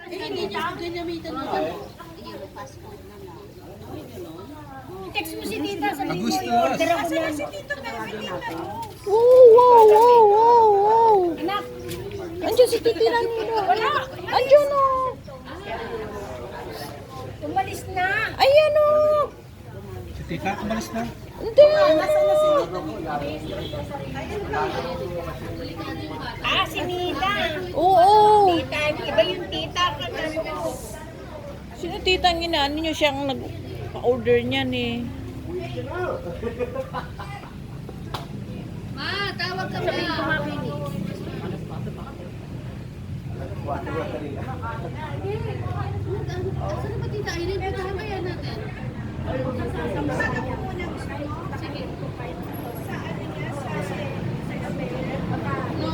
Hindi niya ganyamitan mo. Text mo si Tita sa Agusto. Asan si Tito Tita? Wow. Anak, Andiyan si Titi Ranino. wala. Andiyan o. Umalis na. Ayan o. Si Tita, umalis na. Hindi. Ah, si Nita. Oo. Tita, iba yung tita ka na. Sino titang inaano niyo siyang nag-order niyan eh. Ma, tawag ka Sabihin ko na. makinig. Saan ba tita Irene? Puntahan kaya natin. Sige. No.